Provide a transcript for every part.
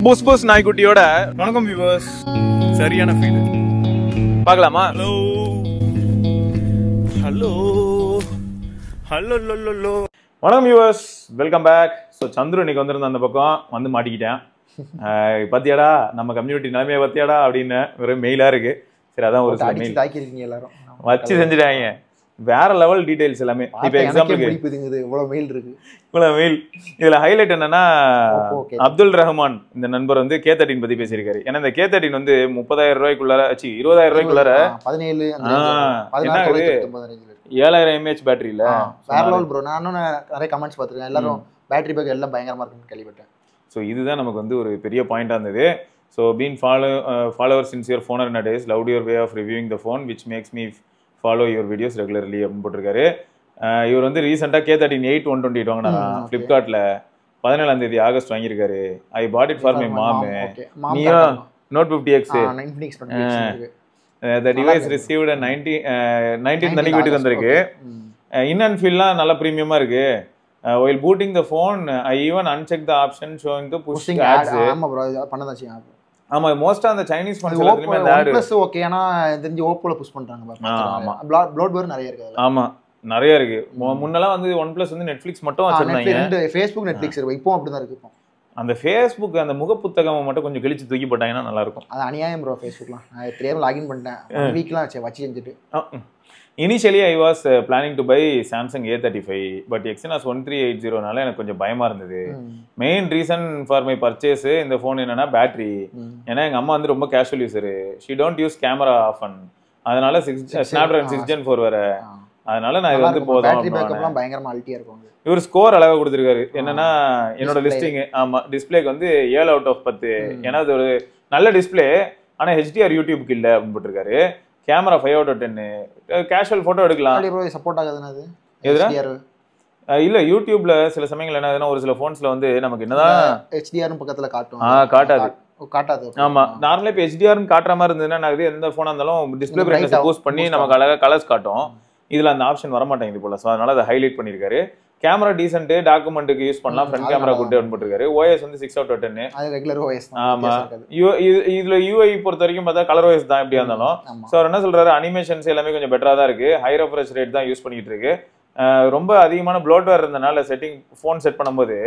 புஸ் புஸ் நாய்க்குட்டியோட வணக்கம் வியூவர்ஸ். சரியான ஃபீல் பார்க்கலாமா? ஹலோ ஹலோ ஹலோ லோ. வணக்கம் viewers, welcome back. So Chandru இன்னைக்கு வந்திருந்த அந்த பக்கம் வந்து மாட்டிக்கிட்டேன். பத்தியாடா நம்ம கம்யூனிட்டி நிலைமையை பத்தியாடா அப்படின்னு ஒரு மெயிலா இருக்கு. சரி, அதான் ஒரு சில மெயில் எல்லாரும் வச்சு செஞ்சுட்டாங்க. வேற லெவல் டீடைல்ஸ் எல்லாமே. இப்போ எக்ஸாம்பிளுக்கு இவ்வளவு மெயில் இருக்கு, இவ்வளவு மெயில். இதுல ஹைலைட் என்னன்னா, அப்துல் ரஹ்மான் இந்த நண்பர் வந்து K13 பத்தி பேசியிருக்காரு. ஏன்னா இந்த K13 வந்து 30,000 ரூபாய்க்குள்ளார 20,000 ரூபாய்க்குள்ளார 7,000 mAh பேட்டரி இல்ல. வேற லெவல் ப்ரோ. நானும் நிறைய கமெண்ட்ஸ் பார்த்திருக்கேன். எல்லாரும் பேட்டரி பேக் எல்லாம் பயங்கரமா இருக்குன்னு கேள்விப்பட்டேன். ஸோ இதுதான் நமக்கு வந்து ஒரு பெரிய பாயிண்டா இருந்தது. So been follower sincere phoner in a days love your way of reviewing the phone which makes me follow your videos regularly அப்படின்னு போட்டிருக்காரு. இவர் வந்து ரீசெண்டாக K13 8/128 வாங்கினாரா ஃப்ளிப்கார்ட்ல. 17 ஆகஸ்ட் வாங்கியிருக்காரு. I bought it for my mom. நீயும் Note 50X the device received a 19th அன்னைக்கு வீட்டுக்கு வந்திருக்கு. இன் அண்ட் ஃபீல்லாம் நல்ல ப்ரீமியமா இருக்கு. while booting the phone I even unchecked the option showing the pushing ads. ஆமா bro, பண்ணதாச்சு. ஆமா, மோஸ்டா அந்த சைனீஸ் ஃபோன்ஸ்ல எல்லாத்துலயுமே அந்த ஆட் OnePlus ஓகே. ஆனா தெரிஞ்சு Oppoல புஷ் பண்றாங்க பாருங்க. ஆமா, ப்ளோட்வேர் நிறைய இருக்கு. ஆமா நிறைய இருக்கு. முன்னெல்லாம் வந்து OnePlus வந்து Netflix மட்டும் வச்சிருந்தாங்க. ரெண்டு Facebook Netflix இருக்கு. இப்போ அப்படிதான் இருக்கு. இப்போ அந்த Facebook அந்த முக புத்தகம் மட்டும் கொஞ்சம் கிழிச்சு தூக்கி போட்டாங்கன்னா நல்லா இருக்கும். அது அநியாயம் ப்ரோ. Facebookலாம் நான் தெரியாம லாகின் பண்ணிட்டேன். 1 வீக்லாம் வச்சு செஞ்சுட்டு. Initially I was planning to buy Samsung A35 but Exynos 1380 எனக்கு கொஞ்சம் பயமா இருந்தது. Main reason for my purchase இந்த ஃபோன் என்னன்னா பேட்டரி. ஏன்னா எங்க அம்மா வந்து ரொம்ப casual user. She don't use camera often. அதனால Snapdragon 6 Gen 4 வர. அதனால நான் இது வந்து போதும். பேட்டரி பேக்கப்லாம் பயங்கரமா அல்ட்டியா இருக்கும். இவர் ஸ்கோர் அழகா கொடுத்துருக்காரு. என்னன்னா என்னோட லிஸ்டிங், ஆமா டிஸ்பிளேக்கு வந்து 7/10. ஏன்னா அது ஒரு நல்ல டிஸ்பிளே. ஆனா HDR யூடியூப்க்கு இல்ல அப்படின்னு போட்டிருக்காரு. கேமரா 5/10. கேஷுவல் போட்டோ எடுக்கலாம். சப்போர்ட் ஆகுதுன்னா அது HDR இல்ல. யூடியூப்ல சில சமயங்கள் என்ன ஆகுதுன்னா, ஒரு சில போன்ஸ்ல வந்து நமக்கு என்னதான் HDR பக்கத்துல காட்டும். காட்டாது. ஆமா, நார்மலா இப்ப HDR காட்டுற மாதிரி இருந்ததுன்னா எந்த போனா இருந்தாலும் டிஸ்பிளே பிரைட்னஸ் பூஸ்ட் பண்ணி நமக்கு அழகா கலர்ஸ் காட்டும். இதுல அந்த ஆப்ஷன் வர மாட்டேங்குது போல. சோ அதனால அதை ஹைலைட் பண்ணிருக்காரு. கேமரா டீசென்ட், டாக்குமெண்ட்டுக்கு யூஸ் பண்ணலாம். ஃப்ரண்ட் கேமரா குட் போட்டுருக்காரு. OS வந்து 6/10. அது ரெகுலர் OS தான். ஆமா, இதுல UI பொறுத்த வரைக்கும் பார்த்தா கலர் OS தான் எப்படியா இருந்தாலும். சோ அவர் என்ன சொல்றாரு, அனிமேஷன்ஸ் எல்லாமே கொஞ்சம் பெட்டரா தான் இருக்கு. ஹை ரெஃப்ரெஷ் ரேட் தான் யூஸ் பண்ணிட்டு இருக்கு. ரொம்ப அதிகமான ப்ளோட்வேர் இருந்தனால செட்டிங் ஃபோன் செட் பண்ணும்போது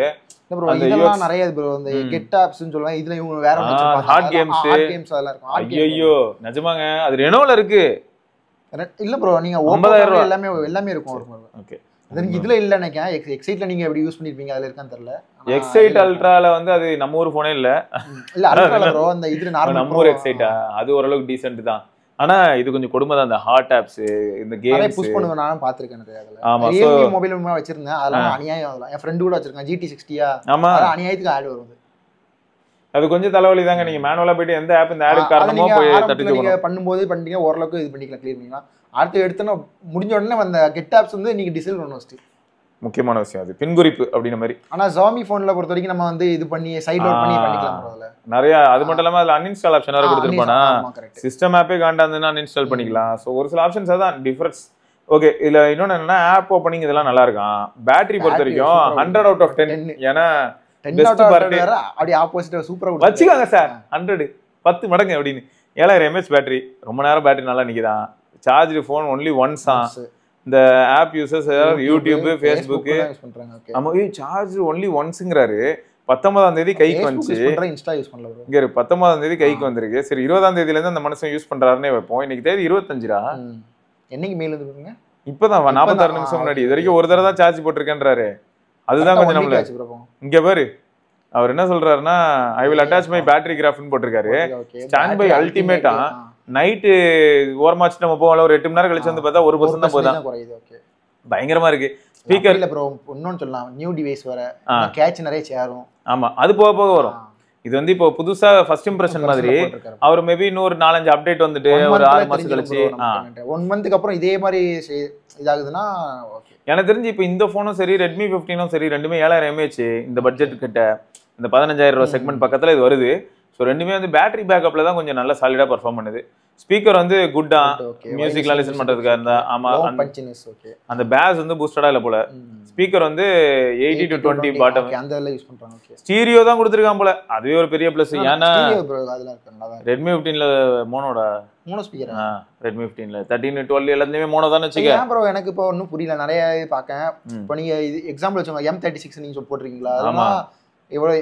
இதெல்லாம் நிறைய ப்ரோ. இந்த கெட் ஆப்ஸ்னு சொல்லுவாங்க. இதுல இவங்க வேற ஹாட் கேம்ஸ் அதெல்லாம் இருக்கும். ஐயோ நிஜமாங்க, அது ரெனோல இருக்கு. இல்ல ப்ரோ, நீங்க 9,000 எல்லாமே இருக்கும். ஓகே, இதுல இல்ல நினைக்கிறேன். எக்ஸைட்ல நீங்க எப்படி யூஸ் பண்ணிருப்பீங்க, அதுல இருக்கான்னு தெரியல. எக்ஸைட் அல்ட்ரால வந்து அது நம்ம ஊர் போனே இல்ல. இல்ல அல்ட்ரால ப்ரோ, அந்த இதுல நார்மல் நம்ம ஊர் எக்ஸைட்டா அது ஓரளவுக்கு டீசென்ட் தான். ஆனா இது கொஞ்சம் கொடுமை தான். அந்த ஹாட் ஆப்ஸ், இந்த கேம்ஸ் புஷ் பண்ணுவேன். நானும் பாத்துர்க்கேன் அதுல. ஆமா, Realme மொபைல் வச்சிருந்தேன். அதெல்லாம் அநியாயம். அதெல்லாம் என் ஃப்ரெண்ட் கூட வச்சிருக்கான் GT60. ஆமா, அநியாயத்துக்கு ஆட் வருது. அது கொஞ்சம் தலைவலி தாங்க. நீங்க மேனுவலா போயிட்டு எந்த ஆப் இந்த ஆட் காரணமா போய் தட்டிட்டு நீங்க பண்ணும்போது பண்ணிட்டீங்க, ஓரளவுக்கு இது பண்ணிக்கலாம், கிளியர் பண்ணிக்கலாம். அடுத்து எடுத்தோன்னா முடிஞ்ச உடனே அந்த கெட் ஆப்ஸ் வந்து நீங்க டிசேபிள் பண்ணணும் ஃபர்ஸ்ட். முக்கியமான விஷயம் அது, பின்குறிப்பு அப்படின மாதிரி. ஆனா Xiaomi போன்ல பொறுத்த வரைக்கும் நம்ம வந்து இது பண்ணி சைட் லோட் பண்ணி பண்ணிக்கலாம் அதுல. நிறைய அது மட்டும் இல்லாம அதுல அன்இன்ஸ்டால் ஆப்ஷன் வேற கொடுத்திருப்பானா. சிஸ்டம் ஆப்பே காண்டா இருந்ததுன்னா அன்இன்ஸ்டால் பண்ணிக்கலாம். சோ ஒரு சில ஆப்ஷன்ஸ் அதான் டிஃபரன்ஸ். ஓகே, இதுல இன்னொன்னு என்னன்னா ஆப் ஓபனிங் இதெல்லாம் நல்லா இருக்கும். பேட்டரி பொறுத்த வரைக்கும் 100/10. ஏன்னா 10 அப்படி ஆப்போசிட்டா சூப்பரா வச்சுக்காங்க சார். 100 10 மடங்கு அப்படின்னு 7,000 mAh பேட்டரி. ரொம்ப நேரம் பேட்டரி நல்லா நிக்குதான். சார்ஜ் ஃபோன் ஒன்லி ஒன்ஸ் தான். இந்த ஆப் யூசர்ஸ் யூடியூப், ஃபேஸ்புக் ஆமா, சார்ஜ் ஒன்லி ஒன்ஸ்ங்கறாரு. 19ஆம் தேதி கைக்கு வந்துச்சு. இன்ஸ்டா யூஸ் பண்ணல ப்ரோ. இங்க 19ஆம் தேதி கைக்கு வந்திருக்கு. சரி, 20ஆம் தேதியில இருந்து அந்த மனுஷன் யூஸ் பண்றாருன்னே வைப்போம். இன்னைக்கு தேதி 25டா. என்னைக்கு மெயில் வந்துருங்க? இப்பதான் 46 நிமிஷம் முன்னாடி. இது வரைக்கும் ஒரு தடவை தான் சார்ஜ் போட்டிருக்கேன்றாரு. அதுதான் கொஞ்சம் நம்மள இங்க பாரு. அவர் என்ன சொல்றாருன்னா, I will attach my battery கிராஃப்னு போட்டிருக்காரு. ஸ்டாண்ட் பை அல்டிமேட்டா. நைட்டு ஓரமாச்சு நம்ம போவோம்ல, ஒரு 8 மணி நேரம் கழிச்சு வந்து பார்த்தா 1% தான் போகுது. பயங்கரமா இருக்கு. ஸ்பீக்கர் இல்ல ப்ரோ, இன்னொன்னு சொல்லலாம், நியூ டிவைஸ் வர கேட்ச் நிறைய சேரும். ஆமா, அது போக போக வரும். இது வந்து இப்போ புதுசா ஃபர்ஸ்ட் இம்ப்ரெஷன் மாதிரி. அவர் மேபி இன்னொரு 4-5 அப்டேட் வந்துட்டு ஒரு 6 மாசம் கழிச்சு 1 மந்த்க்கு அப்புறம் இதே மாதிரி இதாகுதுன்னா ஓகே. எனக்கு தெரிஞ்சு இப்போ இந்த போனும் சரி, Redmi 15ம் சரி, ரெண்டுமே 7,000 mAh இந்த பட்ஜெட் கிட்ட, இந்த 15,000 ரூபாய் செக்மெண்ட் பக்கத்துல இது வருது. ஸோ ரெண்டுமே வந்து பேட்டரி பேக்கப்ல தான் கொஞ்சம் நல்லா சாலிடா பர்ஃபார்ம் பண்ணுது. ஸ்பீக்கர் வந்து குட்டா Okay, மியூசிக்லாம் லிசன் பண்றதுக்காக இருந்தா ஆமா low punchiness, okay. அந்த பேஸ் வந்து பூஸ்டடா இல்ல போல ஸ்பீக்கர் வந்து 80 to 20 பாட்டம் Okay, அந்த யூஸ் பண்றாங்க. ஓகே. ஸ்டீரியோ தான் கொடுத்துருக்கான் போல அதுவே ஒரு பெரிய பிளஸ் ஏன்னா ப்ரோ அதெல்லாம் இருக்கு நல்லா தான். ரெட்மி 15ல மோனோடா மோனோ ஸ்பீக்கர். ரெட்மி 15ல 13 12 எல்லாத்துலயுமே மோனோ தானே வச்சுக்க. ஏன் ப்ரோ எனக்கு இப்போ ஒன்றும் புரியல நிறைய பார்க்கேன். இப்போ நீங்க இது எக்ஸாம்பிள் வச்சுக்கோங்க M36 நீங்க போட்டிருக்கீங்களா அதெல்லாம் இவ்வளோ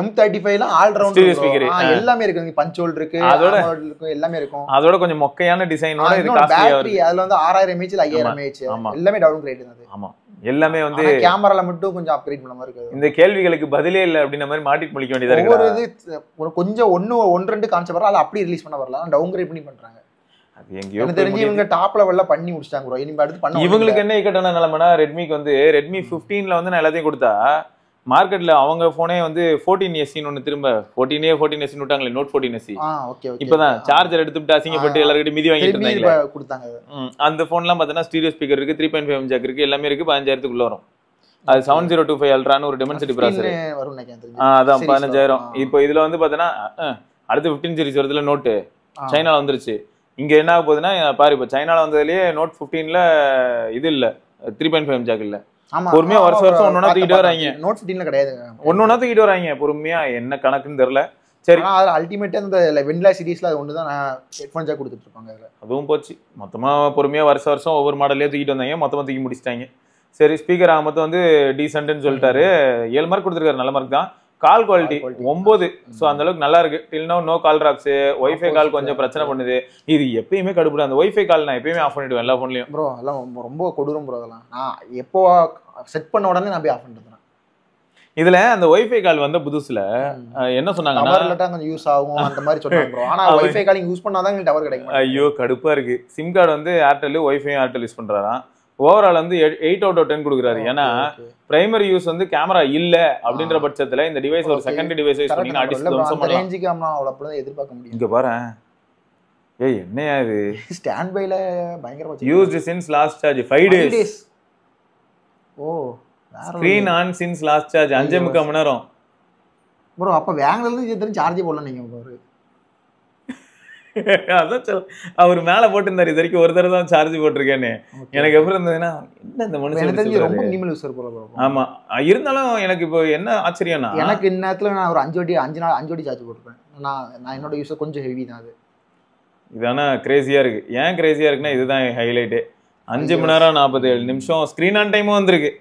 M35லாம் ஆல் ரவுண்ட் எல்லாமே இருக்கு. பஞ்ச் ஹோல் இருக்கு இருக்கு எல்லாமே இருக்கும். அதோட கொஞ்சம் மொக்கையான டிசைனோட இது காஸ்ட்லியா பேட்டரி அதுல வந்து 6000 mAh 5000 mAh எல்லாமே டவுன் கிரேட் அது. ஆமா எல்லாமே வந்து கேமரால மட்டும் கொஞ்சம் அப்கிரேட் பண்ண மாதிரி இருக்கு. இந்த கேள்விகளுக்கு பதிலே இல்ல அப்படின மாதிரி மாட்டிட்டு முழிக்க வேண்டியதா இருக்கு. ஒரு இது கொஞ்சம் 1 2 கான்செப்ட் வரல அது அப்படியே ரிலீஸ் பண்ண வரல டவுன் கிரேட் பண்ணி பண்றாங்க. அது எங்கயோ எனக்கு தெரிஞ்சு இவங்க டாப் லெவல்ல பண்ணி முடிச்சிட்டாங்க ப்ரோ. இனி அடுத்து பண்ண இவங்களுக்கு என்ன இக்கட்டான நிலைமைனா ரெட்மிக்கு வந்து ரெட்மி 15ல வந்து நான் எல்லாத்தையும் கொடுத்தா மார்க்கெட்ல அவங்க போனே வந்து 14S ஒன்னு திரும்ப 14S விட்டாங்களே நோட் 14S. Okay okay. இப்பதான் சார்ஜர் எடுத்துட்டு அசிங்கப்பட்டு எல்லார்கிட்டயும் மிதி வாங்கிட்டு இருந்தாங்க கொடுத்தாங்க. அந்த போன்லாம் பார்த்தா ஸ்டீரியோ ஸ்பீக்கர் இருக்கு 3.5 ஜாக் இருக்கு எல்லாமே இருக்கு 15000க்குள்ள வரும். அது 7025 அல்ட்ரான்னு ஒரு டிமென்சிட்டி ப்ராசஸர் வரும் நினைக்கிறேன். அதான் 15000. இப்போ இதுல வந்து பார்த்தனா அடுத்து 15 சீரிஸ் வருதுல நோட் சைனால வந்துருச்சு. இங்க என்ன ஆக போகுதுன்னா பாரு இப்போ சைனால வந்ததுலயே நோட் 15ல இது இல்ல 3.5 ஜாக் இல்ல. பொறுமையா வருஷம் ஒன்னொன்னா தூக்கிட்டு வராங்க. நோட் 15ல கிடையாது ஒன்னொன்னா தூக்கிட்டு வராங்க பொறுமையா என்ன கணக்குன்னு தெரியல. சரி அல்டிமேட்டா இந்த வெண்ணிலா சீரிஸ்ல அது ஒண்ணுதான் ஹெட்ஃபோன் ஜாக் கொடுத்துட்டு இருப்பாங்க அதுல. அதுவும் போச்சு மொத்தமா பொறுமையா வருஷம் ஒவ்வொரு மாடல்லே தூக்கிட்டு வந்தாங்க மொத்தமா தூக்கி முடிச்சிட்டாங்க. சரி ஸ்பீக்கர் மொத்தம் வந்து டீசென்ட்னு சொல்லிட்டாரு 7 மார்க் கொடுத்துருக்காரு நல்ல மார்க் தான். Call quality 9. ஸோ அந்த அளவுக்கு நல்லா இருக்கு. டில் நோ கால் டிராப்ஸ் ஒய்ஃபை கால் கொஞ்சம் பிரச்சனை பண்ணுது. இது எப்பயுமே கடுப்புடும் அந்த ஒய்ஃபை கால் நான் எப்பயுமே ஆஃப் பண்ணிடுவேன் எல்லா போன்லயும். ப்ரோ அதெல்லாம் ரொம்ப கொடூரம் ப்ரோ. அதெல்லாம் நான் எப்போ செட் பண்ண உடனே நான் போய் ஆஃப் பண்ணிடுறேன். இதுல அந்த ஒய்ஃபை கால் வந்த புதுசுல என்ன சொன்னாங்கன்னா கொஞ்சம் யூஸ் ஆகும் அந்த மாதிரி சொன்னாங்க ப்ரோ. ஆனா ஒய்ஃபை கால் யூஸ் பண்ணாதான் உங்களுக்கு டவர் கிடைக்கும். ஐயோ கடுப்பா இருக்கு. சிம் கார்டு வந்து ஏர்டெல் ஒய்ஃபையும் ஏர்டெல் யூஸ் பண்றாராம். ஓவரால் வந்து 8 out of 10 கொடுக்குறாரு. ஏன்னா பிரைமரி யூஸ் வந்து கேமரா இல்ல அப்படின்ற பட்சத்துல இந்த டிவைஸ் ஒரு செகண்டரி டிவைஸ் யூஸ் பண்ணீங்கன்னா அடிச்சு தம்சம் பண்ணலாம். ரேஞ்சுக்கு அவ்வளவு அப்படிதான் எதிர்பார்க்க முடியும். இங்க பாரு ஏய் என்னையா இது ஸ்டாண்ட் பைல பயங்கரமா used since last charge 5 days. Oh screen on since last charge 5.5 மணி நேரம். ப்ரோ அப்ப வாங்கல இருந்து இது சார்ஜ் போடல நீங்க பாரு. அதான் அவர் மேல போட்டுருந்தாரு இது வரைக்கும் ஒரு தடவை தான் சார்ஜ் போட்டிருக்கேன்னு. எனக்கு எப்படி இருந்ததுன்னா என்ன இந்த மனுஷன் ரொம்ப மினிமல் யூசர் போல ப்ரோ. ஆமா இருந்தாலும் எனக்கு இப்போ என்ன ஆச்சரியம்னா எனக்கு இந்நேரத்துல நான் ஒரு 5 வாட்டி சார்ஜ் போட்டுருப்பேன். நான் என்னோட யூசர் கொஞ்சம் ஹெவி தான் அது. இதானா கிரேசியா இருக்கு. ஏன் கிரேசியா இருக்குன்னா இதுதான் ஹைலைட்டு. 5 மணி நேரம் 47 நிமிஷம் ஸ்கிரீன் ஆன் டைமும் வந்திருக்கு.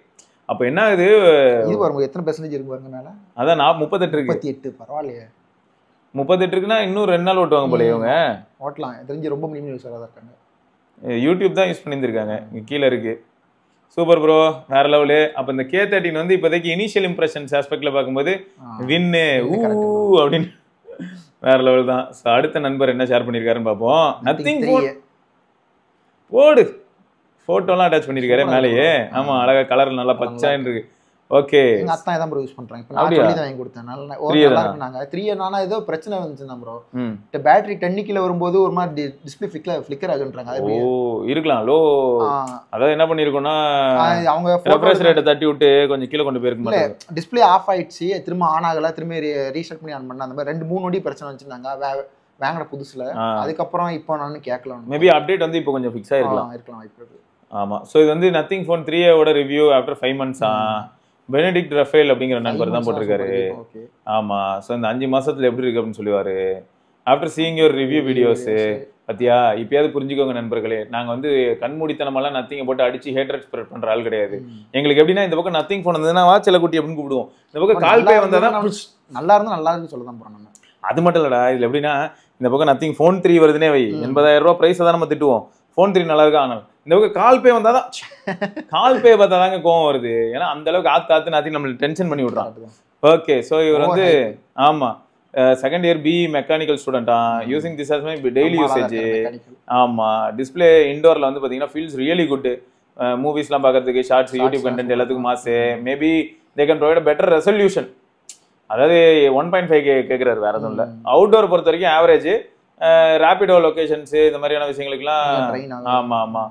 அப்ப என்ன ஆகுது இது பாருங்க எத்தனை பெர்சன்டேஜ் இருக்கு பாருங்க மேல. அதான் 38 இருக்கு. 38 பரவாயில்லையே. 38 இருக்குன்னா இன்னும் 2 நாள் ஓட்டுவாங்க போல இவங்க. ஓட்டலாம் தெரிஞ்சு ரொம்ப மினிமம் யூஸரா தான் இருக்காங்க. யூடியூப் தான் யூஸ் பண்ணியிருக்காங்க. இங்க கீழே இருக்கு. சூப்பர் ப்ரோ வேற லெவலு. அப்ப இந்த K13 வந்து இப்போதைக்கு இனிஷியல் இம்ப்ரெஷன்ஸ் ஆஸ்பெக்ட்ல பார்க்கும்போது வின்னு அப்படின்னு வேற லெவல் தான். அடுத்த நண்பர் என்ன ஷேர் பண்ணிருக்காருன்னு பார்ப்போம். நத்திங் போடு போட்டோலாம் அட்டாச் பண்ணிருக்காரு மேலேயே. ஆமா அழகா கலர் நல்லா பச்சான்னு இருக்கு. ஓகே எங்க அத்தா தான் ப்ரோ யூஸ் பண்றாங்க. இப்போ நான் சொல்லி தான் வாங்கி கொடுத்தேன். நல்லா நல்லா இருக்குனாங்க. 3 நானா ஏதோ பிரச்சனை வந்துச்சுனா ப்ரோ. இந்த பேட்டரி 10 கிலோ வரும்போது ஒரு மாதிரி டிஸ்ப்ளே ஃபிளிக்கர் ஆகுன்றாங்க. அது இருக்கலாம் லோ. அத என்ன பண்ணிருக்கோம்னா அவங்க ரெஃப்ரெஷ் ரேட்டை தட்டி விட்டு கொஞ்சம் கீழ கொண்டு போயிருக்க மாட்டாங்க. டிஸ்ப்ளே ஆஃப் ஆயிடுச்சு திரும்ப ஆன் ஆகல திரும்ப ரீசெட் பண்ணி ஆன் பண்ணா அந்த மாதிரி 2-3 நொடி பிரச்சனை வந்துச்சுனாங்க வாங்குற புதுசுல. அதுக்கப்புறம் இப்போ நான் கேட்கல. மேபி அப்டேட் வந்து இப்போ கொஞ்சம் ஃபிக்ஸ் ஆயிருக்கலாம். வாய்ப்பு இருக்கு. ஆமா சோ இது வந்து நத்திங் ஃபோன் 3A ஓட review after 5 months. Benedict Raphael அப்படிங்கிற நண்பர் தான் போட்டிருக்காரு. ஆமா ஸோ இந்த 5 மாசத்துல எப்படி இருக்கு அப்படின்னு சொல்லுவாரு. After seeing your review videos பத்தியா இப்பயாவது புரிஞ்சுக்கோங்க நண்பர்களே. நாங்க வந்து கண்மூடித்தனமெல்லாம் நத்திங்கை போட்டு அடிச்சு ஹேட்டர் ஸ்ப்ரெட் பண்ற ஆள் கிடையாது. எங்களுக்கு எப்படின்னா இந்த பக்கம் நத்திங் ஃபோன் வந்ததுன்னா வா செல்லக்குட்டி அப்படின்னு கூப்பிடுவோம். இந்த பக்கம் கால் பே வந்தாதான் நல்லா இருந்தா நல்லா இருக்குன்னு சொல்லதான் போறோம் நம்ம. அது மட்டும் இல்லடா இதுல எப்படின்னா இந்த பக்கம் நத்திங் ஃபோன் 3 வருதுன்னே வை 80,000 ரூபாய் பிரைஸ் தான் நம்ம திட்டுவோம். ஃபோன் 3 நல்லா இருக்கா. ஆனால் இந்த பக்கம் கால் பே வந்தாதான் கால் பே பார்த்தாதாங்க கோவம் வருது. ஏன்னா அந்த அளவுக்கு ஆத்து நாத்தி நம்மளுக்கு டென்ஷன் பண்ணி விடுறான். ஓகே ஸோ இவர் வந்து ஆமா செகண்ட் இயர் பிஇ மெக்கானிக்கல் ஸ்டூடெண்டா using this as my daily usage. ஆமா டிஸ்பிளே இண்டோர்ல வந்து பாத்தீங்கன்னா ஃபீல்ஸ் ரியலி குட். மூவிஸ்லாம் பார்க்கறதுக்கு ஷார்ட்ஸ் யூடியூப் கண்டென்ட் எல்லாத்துக்கும் மாசு. Maybe they can provide better resolution. அதாவது 1.5K கேட்குறாரு வேற எதுவும் இல்லை. அவுட்டோர் பொறுத்த வரைக்கும் ஆவரேஜ் ரேபிடோ லொகேஷன்ஸ் இந்த மாதிரியான விஷயங்களுக்குலாம் ஆமா ஆமா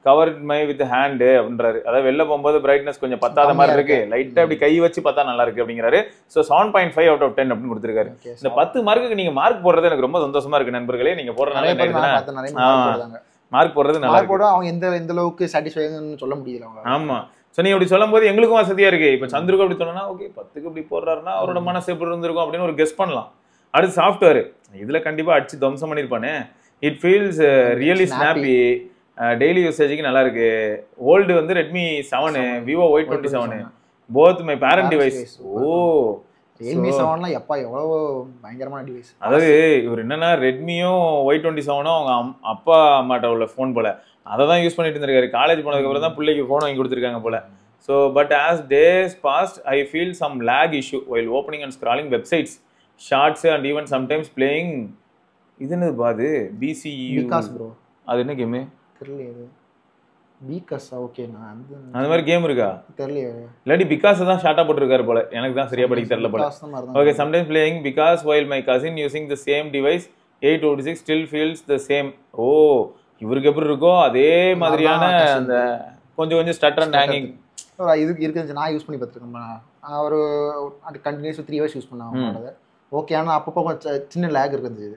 கவர்ட் மை வித் ஹேண்டு அப்படின்றாரு. அதாவது வெளில போகும்போது பிரைட்னஸ் கொஞ்சம் பத்தாத மாதிரி இருக்கு, லைட்டா அப்படி கை வச்சு பார்த்தா நல்லா இருக்கு அப்படிங்கிறாரு. ஸோ 7.5 out of 10 அப்படின்னு கொடுத்துருக்காரு. இந்த 10 மார்க்குக்கு நீங்க மார்க் போடுறது எனக்கு ரொம்ப சந்தோஷமா இருக்கு நண்பர்களே. நீங்க போடுற மார்க் போடுறது நல்லா இருக்கு. அவங்க எந்த அளவுக்கு சாட்டிஸ்ஃபைன்னு சொல்ல முடியல அவங்க. ஆமா. ஸோ நீ அப்படி சொல்லும் போது எங்களுக்கும் வசதியா இருக்கு. இப்போ சந்துருக்கு அப்படி சொன்னா ஓகே 10க்கு இப்படி போடுறாருன்னா அவரோட மனசு எப்படி இருந்திருக்கும் அப்படின்னு ஒரு கெஸ் பண்ணலாம். அடுத்து சாஃப்ட்வேர் இதுல கண்டிப்பா அடிச்சு துவம்சம் பண்ணிருப்பானே. It feels really snappy, daily யூசேஜுக்கு நல்லா இருக்கு. ஓல்டு வந்து Redmi 7, Vivo Y27, both my parent device. ஓ Realme 7லாம் எப்பா எவ்வளவு பயங்கரமான டிவைஸ். அதாவது இவர் என்னன்னா ரெட்மியும் Y27ம் அவங்க அப்பா அம்மாட்ட உள்ள ஃபோன் போல அதை தான் யூஸ் பண்ணிட்டு இருந்திருக்காரு. காலேஜ் போனதுக்கு அப்புறம் தான் பிள்ளைக்கு ஃபோன் வாங்கி கொடுத்துருக்காங்க போல. So but as days passed I feel some lag issue while opening and scrolling websites, shorts and even sometimes playing. இது என்னது பாது BCU ப்ரோ, அது என்ன கேமு தெரியல. பிகாஸா? ஓகே, நான் அந்த மாதிரி கேம் இருக்கா தெரியல. இல்லாட்டி பிகாஸ் தான் ஷார்ட்டா போட்டுருக்காரு போல, எனக்கு தான் சரியா படிக்க தெரியல போல. Okay, sometimes playing because while my cousin using the same device 826 still feels the same. ஓ இவருக்கு எப்படி இருக்கோ அதே மாதிரியான அந்த கொஞ்சம் ஸ்டட்டர் அண்ட் ஹேங்கிங் இதுக்கு இருக்குது. நான் யூஸ் பண்ணி பார்த்துருக்கேன். ஒரு கண்டினியூஸ் 3 years யூஸ் பண்ணேன். ஓகே, ஆனால் அப்பப்போ சின்ன லேக் இருக்குது.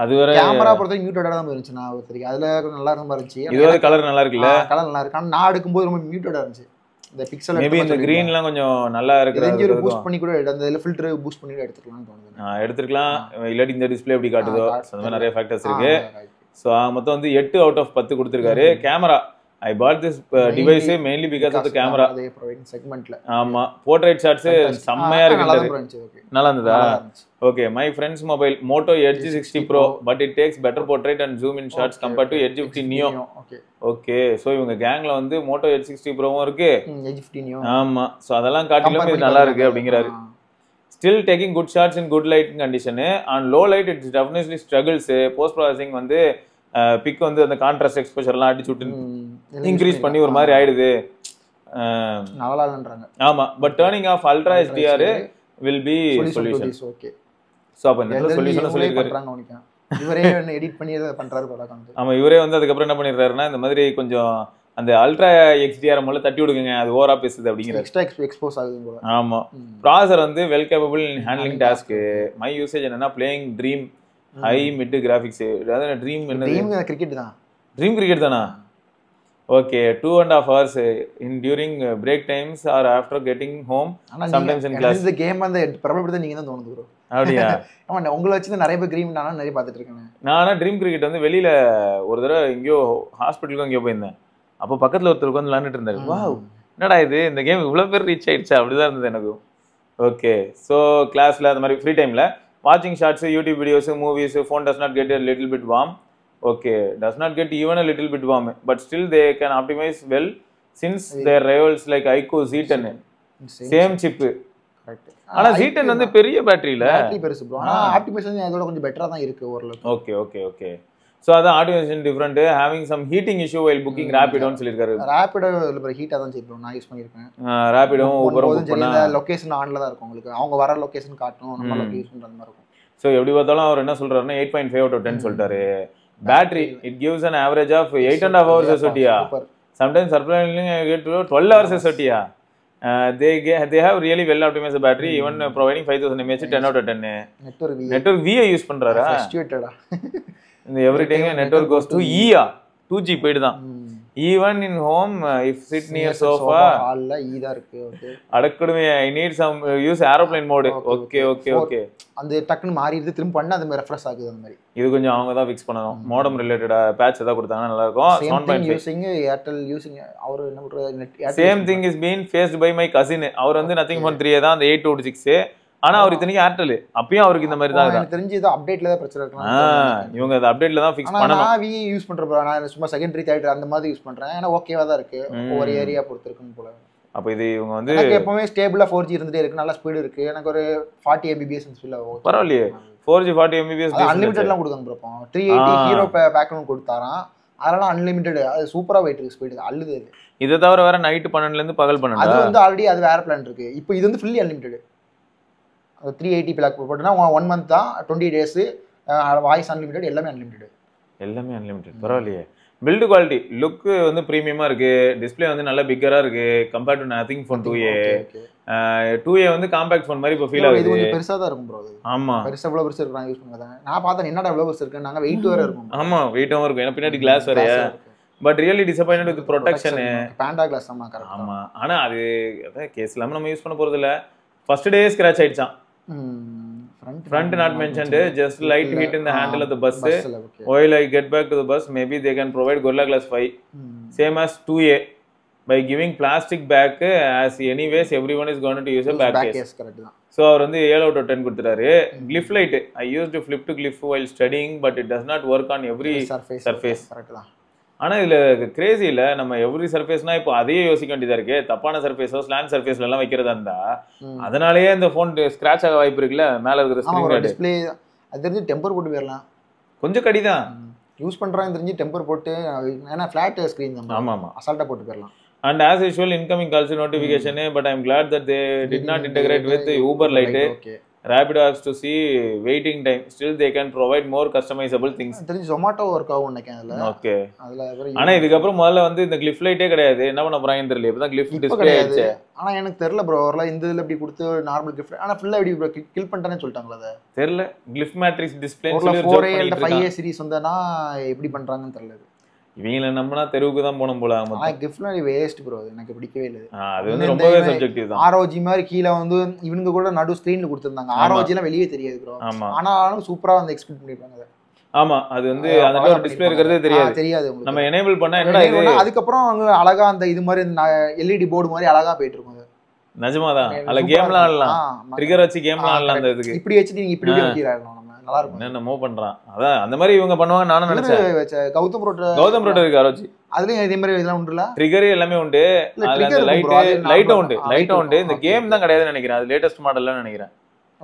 அது வர கேமரா பொறுத்தவரைக்கும் மியூட்டடா தான் இருந்துச்சு. நான் ஒருத்தருக்கு அதுல நல்லா இருந்த மாதிரி இருந்துச்சு. இது வந்து கலர் நல்லா இருக்குல்ல, கலர் நல்லா இருக்கு. ஆனா நான் எடுக்கும்போது ரொம்ப மியூட்டடா இருந்துச்சு. இந்த பிக்சல் மேபி இந்த கிரீன்லாம் கொஞ்சம் நல்லா இருக்கு. ஒரு பூஸ்ட் பண்ணி கூட அந்த ஃபில்டர் பூஸ்ட் பண்ணி எடுத்துக்கலாம்னு தோணுது. எடுத்துக்கலாம். இல்லாட்டி இந்த டிஸ்ப்ளே எப்படி காட்டுதோ அந்த மாதிரி நிறைய ஃபேக்டர்ஸ் இருக்கு. ஸோ மொத்தம் வந்து 8 out of 10 கொடுத்துருக்காரு. Camera I bought this device mainly because of the camera. they provide segmentல. ஆமா, portrait shots செம்மையா இருக்கு. நல்லா இருந்ததா? Okay, my friend's mobile Moto Edge 60 Pro, but it takes better portrait and zoom in shots compared to Edge 50 Neo. Okay, so இவங்க கேங்ல வந்து Moto Edge 60 Proவும் இருக்கு, Edge 50 Neo. ஆமா, so அதெல்லாம் காட்டிலும் இது நல்லா இருக்கு அப்படிங்கறாரு. Still taking good shots in good lighting condition. On low light it definitely struggles. Post processing வந்து பிக் வந்து அந்த கான்ட்ராஸ்ட் எக்ஸ்போஷர்லாம் அடிச்சு விட்டு இன்க்ரீஸ் பண்ணி ஒரு மாதிரி ஆயிடுது. ஆமா, but turning off ultra HDR will be solution. Okay, so அப்ப இந்த சொல்யூஷன் சொல்லிருக்காரு. இவரே என்ன எடிட் பண்ணி அத பண்றாரு போல காமிச்சு. ஆமா, இவரே வந்து அதுக்கு அப்புறம் என்ன பண்ணிருக்காருன்னா இந்த மாதிரி கொஞ்சம் அந்த அல்ட்ரா HDR முதல்ல தட்டி விடுங்க, அது ஓவரா பேசுது அப்படிங்கறது. எக்ஸ்ட்ரா எக்ஸ்போஸ் ஆகுது போல. ஆமா, ப்ராசஸர் வந்து well capable in handling task. My usage என்னன்னா playing Dream high mid graphics. அதாவது ட்ரீம் என்ன? ட்ரீம் கிரிக்கெட் தான். ட்ரீம் கிரிக்கெட் தானா? Okay, 2.5 hours in during break times or after getting home, sometimes in class. இந்த game அந்த பிரபலப்படுத்த நீங்க தான் தோணுது ப்ரோ. அப்படியா? ஆமா, உங்களை வச்சு நிறைய பேர் ட்ரீம் நானும் நிறைய பார்த்துட்டு இருக்கேன். நானா ட்ரீம் கிரிக்கெட் வந்து வெளியில ஒரு தடவை எங்கேயோ ஹாஸ்பிட்டலுக்கு எங்கேயோ போயிருந்தேன். அப்போ பக்கத்துல ஒருத்தர் உட்காந்து விளையாண்டுட்டு இருந்தாரு. வாவ், என்னடா இது, இந்த கேம் இவ்வளவு பேர் ரீச் ஆயிடுச்சா அப்படிதான் இருந்தது எனக்கு. ஓகே, ஸோ கிளாஸ்ல அந்த மாதிரி ஃப்ரீ டைம்ல watching shots, YouTube videos, movies, phone does not get a little bit warm. Okay, does not get even a little bit warm, but still they can optimize well since their rivals like iQOO Z10 same chip. ஆனா Z10 வந்து பெரிய பேட்டரியில பெருசு bro. ஆனா optimisation அதோட கொஞ்சம் பெட்டரா தான் இருக்கு ஓரளவுக்கு. Okay okay okay. சோ அத optimization different, having some heating issue while booking Rapido னு சொல்லிருக்காரு. Rapido இல்ல ஹீட்டா தான் செய்யும். நான் யூஸ் பண்ணிருக்கேன். Rapido ஊபரும் புக் பண்ணா லொகேஷன் ஆன்ல தான் இருக்கும் உங்களுக்கு. அவங்க வர லொகேஷன் காட்டும், நம்ம லொகேஷன் யூஸ் பண்ற மாதிரி இருக்கும். சோ எப்படி பார்த்தாலும் அவர் என்ன சொல்றாருன்னா 8.5 out of 10 சொல்லிட்டாரு. Battery it gives an average of 8.5 hours SOT. Sometimes surprisingly I get to 12 hours SOT. They have really well optimized battery, even providing 5000 mAh 10 out of 10. Network V use பண்றாரா? ஃப்ரஸ்ட்ரேட்டடா. இந்த every time network goes to E 2G போய்டு தான். Even in home if sit near sofa ஹால்ல E தான் இருக்கு. Okay, அடக்குடுமே I need some use aeroplane mode. Okay okay okay. அந்த டக்குன்னு மாறிடுது, திரும்ப பண்ணா அது ரெஃப்ரெஷ் ஆகுது. அந்த மாதிரி இது கொஞ்சம் அவங்க தான் ஃபிக்ஸ் பண்ணனும். மோடம் ரிலேட்டடா பேட்ச் ஏதா கொடுத்தாங்கன்னா நல்லா இருக்கும். 7.5 யூசிங் ஏர்டெல் யூசிங் அவர் என்ன பண்றாரு net same thing is been faced by my cousin. அவர் வந்து நதிங் ஃபோன் 3 தான், அந்த 826. ஆனா அவர் இத்தனைக்கு ஏர்டெல், அப்பயும் அவருக்கு இந்த மாதிரி தான் இருக்கு. எனக்கு தெரிஞ்சு இது அப்டேட்ல தான் பிரச்சனை இருக்கலாம். இவங்க அந்த அப்டேட்ல தான் ஃபிக்ஸ் பண்ணனும். நான் வி யூஸ் பண்றேன், நான் சும்மா செகண்டரி தேர்ட் அந்த மாதிரி யூஸ் பண்றேன். ஏன்னா ஓகேவா தான் இருக்கு, ஒவ்வொரு ஏரியா பொறுத்து இருக்குன்னு போல. அப்ப இது இவங்க வந்து எனக்கு எப்பவுமே ஸ்டேபிளா 4G இருந்துட்டே இருக்கு, நல்ல ஸ்பீடு இருக்கு. எனக்கு ஒரு 40 Mbps ஸ்பீட் ஆகும். பரவாயில்லையே, 4G 40 Mbps அன்லிமிட்டட்லாம் கொடுக்காங்க ப்ரோ. 380 ஹீரோ பேக்ரவுண்ட் கொடுத்தாராம், அதனால அன்லிமிட்டட். அது சூப்பரா போயிட்டு இருக்கு ஸ்பீடு, அள்ளுது. இதை தவிர வேற நைட் 12ல இருந்து பகல் 12 அது வந்து ஆல்ரெடி அது வேற பிளான் இருக்கு. இப்போ இது வந்து ஃபுல்லி அன்லிமிட்டட். 380 பிளாக் போட்டுனா 1 month தான், 20 days, வாய்ஸ் அன்லிமிட்டட், எல்லாமே அன்லிமிட்டட். எல்லாமே அன்லிமிட்டட். பரவாயில்லையே. பில்டு குவாலிட்டி லுக் வந்து ப்ரீமியமா இருக்கு, டிஸ்பிளே வந்து நல்ல பிக்கரா இருக்கு compared to nothing phone 2A. 2A வந்து காம்பாக்ட் ஃபோன் மாதிரி இப்போ ஃபீல் ஆகுது. இது கொஞ்சம் பெருசா தான் இருக்கும் ப்ரோ. ஆமா பெருசா எவ்வளவு பெருசா இருக்கு நான் யூஸ் பண்ணாதான் நான் பார்த்தேன் என்னடா எவ்வளவு பெருசா இருக்கு நாங்க வெயிட் வேற இருக்கும். ஆமா வெயிட்டும் இருக்கும் ஏன்னா பின்னாடி கிளாஸ் வேறயா. But really disappointed with protection. Panda glass ஆமா கரெக்ட். ஆமா ஆனா அது கேஸ் இல்லாம நம்ம யூஸ் பண்ண போறது இல்ல. ஃபர்ஸ்ட் டே ஸ்கிராட்ச் ஆயிடுச்சான். Front not mentioned, just light hit in the handle of the bus. While I get back to the bus, maybe they can provide Gorilla Glass 5. Same as 2A. By giving plastic back, as anyways everyone is going to use a back case. So அவர் வந்து 7 out of 10 கொடுத்துறாரு. Glyph light, I used to flip to Glyph while studying, but it does not work on every surface. ஆனா இதுல Crazy இல்ல, நம்ம every சர்ஃபேஸ்னா இப்போ அதையே யோசிக்க வேண்டியதா இருக்கு. தப்பான சர்ஃபேஸோ ஸ்லாண்ட் சர்ஃபேஸ்ல எல்லாம் வைக்கிறதா இருந்தா அதனாலேயே இந்த போன் ஸ்கிராட்ச் ஆக வாய்ப்பு இருக்குல்ல. மேல இருக்கிற ஸ்கிரீன் டிஸ்ப்ளே அது தெரிஞ்சு டெம்பர் போட்டு போயிடலாம். கொஞ்சம் கடிதான் யூஸ் பண்றாங்க தெரிஞ்சு டெம்பர் போட்டு, ஏன்னா ஃபிளாட் ஸ்கிரீன் தான். ஆமா ஆமா அசால்ட்டா போட்டு போயிடலாம். And as usual incoming calls notification, but I'm glad that they did not integrate with Uber Lite. Rapido has to see waiting time. Still they can provide more customizable things. தெரிஞ்சு Zomato work ஆகும் நினைக்கிறேன் அதுல. Okay ஆனா இதுக்கு அப்புறம் முதல்ல வந்து இந்த Glyph Lite கிடையாது. என்ன பண்ண போறாங்கன்னு தெரியல. இப்பதான் Glyph டிஸ்ப்ளே ஆயிடுச்சு. ஆனா எனக்கு தெரியல ப்ரோ. வரல இந்த இதுல இப்படி கொடுத்து நார்மல் Glyph ஆனா ஃபுல்லா இப்படி கில் பண்ணிட்டானே சொல்லிட்டாங்களா அத. தெரியல. Glyph Matrix டிஸ்ப்ளே சொல்லி 4A and 5A சீரிஸ் வந்தனா எப்படி பண்றாங்கன்னு தெரியல. இவங்கள நம்மனா தெருவுக்கு தான் போணும் போல. ஆமா கிஃப்ட்னா வேஸ்ட் ப்ரோ. எனக்கு பிடிக்கவே இல்ல. அது வந்து ரொம்பவே சப்ஜெக்டிவ் தான். ROG மாதிரி கீழ வந்து இவங்க கூட நடு ஸ்கிரீன்ல கொடுத்திருந்தாங்க. ROG எல்லாம் வெளியே தெரியாது ப்ரோ. ஆனாலும் சூப்பரா வந்து எக்ஸ்பெக்ட் பண்ணிருப்பாங்க. ஆமா அது வந்து அந்த ஒரு டிஸ்ப்ளே இருக்கிறதே தெரியாது. நம்ம எனேபிள் பண்ணா என்னடா இது. அதுக்கு அப்புறம் அவங்க அழகா அந்த இது மாதிரி LED போர்டு மாதிரி அழகா போயிட்டு இருக்கும். நிஜமாதான். அதுல கேம்லாம் ஆடலாம். ட்ரிகர் வச்சு கேம்லாம் ஆடலாம். அந்த இதுக்கு இப்படி வச்சு நீங்க இப்படி வைக்கிறாங்க. நல்லா இருக்கும். என்ன மூவ் பண்றான். அதான் அந்த மாதிரி இவங்க பண்ணுவாங்க நானும் நினைச்சேன். கௌதம் ரோட் இருக்கு ROG. அதுலயும் இதே மாதிரி இதெல்லாம் உண்டுல. ட்ரிகர் எல்லாமே உண்டு. அந்த லைட் உண்டு. இந்த கேம் தான் கிடையாதுன்னு நினைக்கிறேன். அது லேட்டஸ்ட் மாடல்ல நினைக்கிறேன்.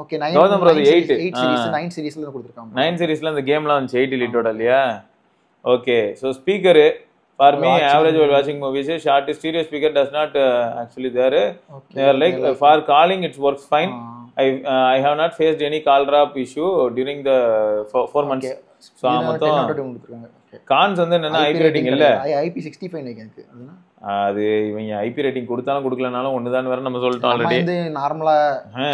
ஓகே 9 கௌதம் ரோட் 8 சீரிஸ் 9 சீரிஸ்ல கொடுத்திருக்காங்க. 9 சீரிஸ்ல அந்த கேம்லாம் வந்து 8 லிட்டோட இல்லையா. Okay so speaker for me average while watching movies, short stereo speaker does not actually there. They are like for calling it works fine. I have not faced any call drop issue during the 4 months. So மொத்தம் cons வந்து என்னன்னா IP rating இல்ல. IP65 எனக்கு அது இவங்க IP rating கொடுத்தாலும் கொடுக்கலனாலும் ஒண்ணுதான் வேற நம்ம சொல்லிட்டோம் ஆல்ரெடி. வந்து நார்மலா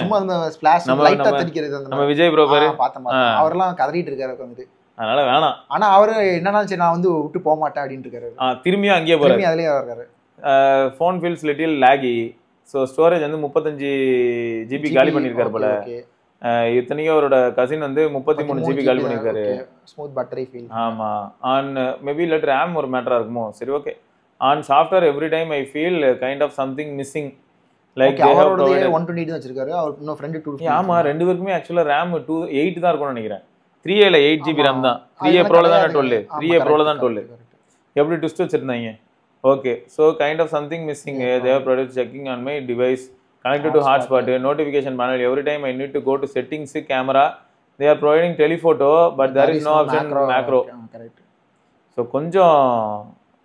சும்மா அந்த ஸ்பிளாஷ் லைட்டா தெரிக்கிறது அந்த நம்ம விஜய் ப்ரோ பாரு பார்த்தேன். அவர்லாம் கதறிட்டு இருக்காரு உட்கார்ந்து. அதனால வேணாம். ஆனா அவரு என்னன்னா சரி நான் வந்து விட்டு போக மாட்டேன் அப்படின்னு இருக்காரு. திரும்பியும் அங்கேயே போறாரு. திரும்பி அதுலயே இருக்காரு. Phone feels little laggy. So storage வந்து 35 GB காலி பண்ணியிருக்காரு போல. இத்தனைக்கும் அவரோட கசின் வந்து 33 GB காலி பண்ணியிருக்காரு. Smooth battery feel. ஆமா ஆன் மேபி லெட் ரேம் ஒரு மேட்டரா இருக்குமோ. சரி okay. On software every time I feel kind of something missing. Like அவரோட 128 தான் வச்சிருக்காரு. அவர் இன்னும் ஃப்ரெண்ட் 250. ஆமா ரெண்டு பேருக்குமே ஆக்சுவலா ரேம் 8 தான் இருக்கும்னு நினைக்கிறேன். 3A ல 8 GB RAM தான். 3A Pro ல தான் 12. 3A Pro ல தான் 12. எப்படி ட்விஸ்ட் வச்சிருந்தாங்க. Okay so kind of something missing. They have produced checking on my device connected to hotspot notification panel every time I need to go to settings camera. They are providing telephoto but there is no option macro. Correct. So கொஞ்சம்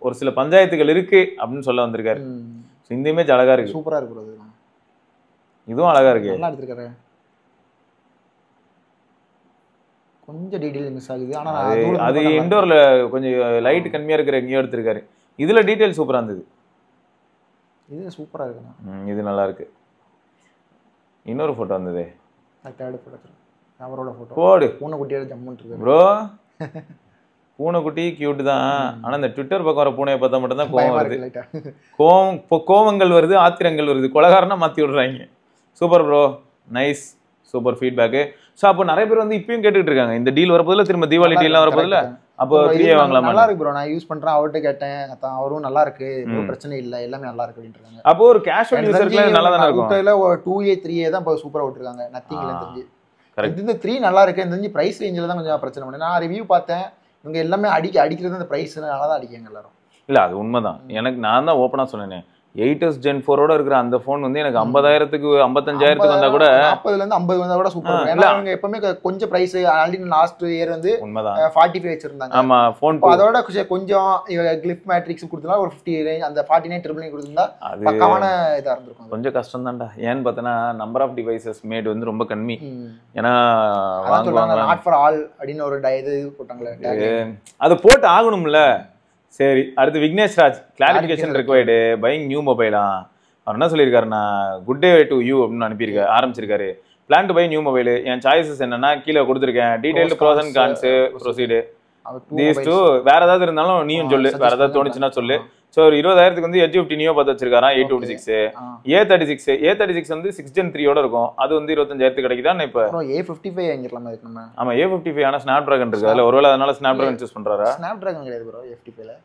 ஒரு சில பஞ்சாயத்துகள் இருக்கு அப்படின்னு சொல்ல வந்திருக்காரு. So இந்த image அழகா இருக்கு. சூப்பரா இருக்கு bro. இதுவும் அழகா இருக்கு. நல்லா எடுத்துருக்காரு. கொஞ்சம் டீடைல் மிஸ் ஆகுது. ஆனா அது இன்டோர்ல கொஞ்சம் லைட் கம்மியா இருக்கிற எங்கேயோ எடுத்திருக்காரு. இதுல டீடைல் சூப்பரா இருந்தது. இது சூப்பரா இருக்குண்ணா. இது நல்லா இருக்கு. இன்னொரு போட்டோ வந்ததே. Third photo. அவரோட போட்டோ. போடு. பூனைக்குட்டியோட ஜம்முன்னு இருக்கு ப்ரோ. பூனைக்குட்டி கியூட் தான். ஆனா இந்த ட்விட்டர் பக்கம் வர பூனையை பார்த்தா மட்டும் தான் கோவம் வருது. கோவங்கள் வருது, ஆத்திரங்கள் வருது. கொலகாரனா மாத்தி விடுறாங்க. Super bro. Nice. Super feedback. So அப்போ நிறைய பேர் வந்து இப்பயும் கேட்டுட்டு இருக்காங்க இந்த டீல் வரப்போதில்ல, திரும்ப தீபாவளி டீல்லாம் வரப்போதில்ல. அப்போ 3A வாங்கலாமா? நல்லா இருக்கு ப்ரோ. நான் யூஸ் பண்றேன். அவர்கிட்ட கேட்டேன். அவரும் நல்லா இருக்கு, ஒரு பிரச்சனை இல்ல, எல்லாமே நல்லா இருக்கு அப்படின்றாங்க. அப்போ ஒரு கேஷுவல் யூசருக்கு நல்லா தான இருக்கும். ஊட்டல 2A 3A தான் இப்போ சூப்பரா விட்டுருக்காங்க. நத்திங்ல தெரிஞ்சு. இந்த 3 நல்லா இருக்கு. தெரிஞ்சு பிரைஸ் ரேஞ்சில தான் கொஞ்சம் பிரச்சனை பண்ணேன். நான் ரிவ்யூ பார்த்தேன். இவங்க எல்லாமே அடிக்கிறது அந்த பிரைஸ்னால தான் அடிக்காங்க எல்லாரும். இல்ல அது உண்மைதான். எனக்கு நான் தான் ஓப்பனா சொன்னேனே 8S Gen 4 ஓட இருக்கிற அந்த போன் வந்து எனக்கு 50,000க்கு 55,000க்கு வந்தா கூட 40ல இருந்து 50 வந்தா கூட சூப்பரா இருக்கும். ஏன்னா அவங்க எப்பவுமே கொஞ்சம் பிரைஸ் ஆல்ரெடி லாஸ்ட் இயர் வந்து 45 வச்சிருந்தாங்க. ஆமா போன் அதோட கொஞ்சம் Glyph Matrix கொடுத்தா ஒரு 50 ரேஞ்ச் அந்த 49 கொடுத்திருந்தா பக்காவான இதா இருந்திருக்கும். கொஞ்சம் கஷ்டம் தான்டா. ஏன்னு பார்த்தனா நம்பர் ஆஃப் டிவைசஸ் மேட் வந்து ரொம்ப கம்மி. ஏன்னா வாங்குவாங்க நாட் ஃபார் ஆல் அப்படின ஒரு இது போட்டாங்களே. அது போட்டு ஆகணும்ல. சரி, அடுத்து Vignesh Raj, clarification required buying new மொபைலா. அவர் என்ன சொல்லியிருக்காருன்னா, குட் டே டு யூ அப்படின்னு அனுப்பியிருக்காரு, ஆரம்பிச்சிருக்காரு. Plan to buy new mobile. என் சாய்ஸஸ் என்னன்னா கீழே கொடுத்துருக்கேன். Detailed pros and cons, proceed these two. வேற ஏதாவது இருந்தாலும் நீயும் சொல்லு, வேற ஏதாவது தோணுச்சுன்னா சொல்லு. ஸோ ஒரு 20,000க்கு வந்து Edge50 Neo பார்த்து வச்சிருக்காராம். 856 A36 வந்து 6 Gen 3 இருக்கும். அது வந்து 25,000 கிடைக்குதா இப்போ? A55 வாங்கிடலாமா இதுக்கு நம்ம? ஆமா, A55 ஆனா ஸ்னாப்டிராகன் இருக்கு அதுல. ஒருவேளை அதனால ஸ்னாப்டிராகன் சூஸ் பண்றாரா? ஸ்னாப்டிராகன் கிடையாது ப்ரோ A55ல.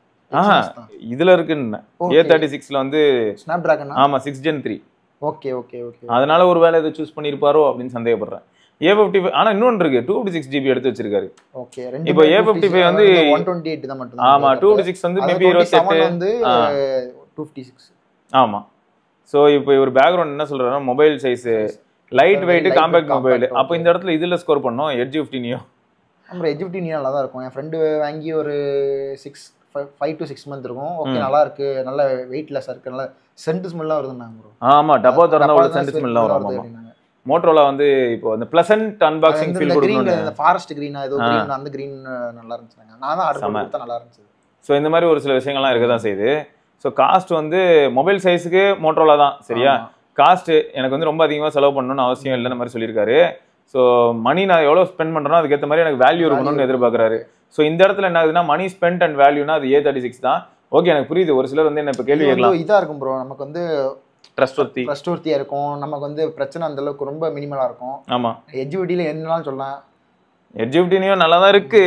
இதுல இருக்குன்னு A36ல வந்து ஸ்னாப்டிராகன். ஆமா 6 Gen 3. Okay okay okay. அதனால ஒருவேளை இதை சூஸ் பண்ணிருப்பாரோ அப்படின்னு சந்தேகப்படுறேன். A55 ஆனா இன்னொன்று இருக்கு, 256GB எடுத்து வச்சிருக்காரு. ஓகே, இப்போ A55 வந்து 128 தான் மட்டும். ஆமா, 256 வந்து மேபி 28 வந்து 256. ஆமா. சோ இப்போ இவர் பேக்ரவுண்ட் என்ன சொல்றாருன்னா, mobile size light weight compact mobile. அப்போ இந்த இடத்துல இதுல ஸ்கோர் பண்ணோம் Edge50 Neo. நம்ம Edge50 Neo நல்லா தான் இருக்கும். என் ஃப்ரெண்டு வாங்கி ஒரு 5 to 6 months இருக்கும். ஓகே, நல்லா இருக்கு, நல்ல வெயிட்லெஸ்ஸா இருக்கு, நல்ல சென்ட் ஸ்மெல்லாம் வருதுன்னாங்க ப்ரோ. ஆமா, டப்பா தரனா ஒரு சென்ட் ஸ்மெல்லாம் வரும். ஆமா, மோட்டோரோலா வந்து இப்போ அந்த ப்ளசன்ட் அன்பாக்சிங் ஃபீல் கொடுக்கணும். இந்த ஃபாரஸ்ட் கிரீனா ஏதோ கிரீன், அந்த கிரீன் நல்லா இருந்துச்சுங்க. நான் தான் ஆர்டர் பண்ணி நல்லா இருந்துச்சு. ஸோ இந்த மாதிரி ஒரு சில விஷயங்கள்லாம் இருக்க தான் செய்யுது. ஸோ காஸ்ட் வந்து மொபைல் சைஸுக்கு மோட்டோரோலா தான் சரியா. காஸ்ட் எனக்கு வந்து ரொம்ப அதிகமாக செலவு பண்ணணும்னு அவசியம் இல்லைன்னு மாதிரி சொல்லியிருக்காரு. ஸோ மணி நான் எவ்வளோ ஸ்பெண்ட் பண்ணுறேனோ அதுக்கேற்ற மாதிரி எனக்கு வேல்யூ இருக்கணும்னு எதிர்பார்க்குறாரு. ஸோ இந்த இடத்துல என்ன ஆகுதுன்னா, மணி ஸ்பெண்ட் அண்ட் வேல்யூனா அது A36 தான். ஓகே, எனக்கு புரியுது. ஒரு சிலர் வந்து என்ன இப்போ கேள்வி கேட்கலாம், இதாக இருக்கும் ப்ரோ, நமக்கு வந்து ட்ரஸ்ட்வர்த்தியா இருக்கும், நமக்கு வந்து பிரச்சனை அந்த அளவுக்கு ரொம்ப மினிமலா இருக்கும். ஆமா, Edge50ல என்னனாலும் சொல்லலாம். Edge50 Neo நல்லா தான் இருக்கு.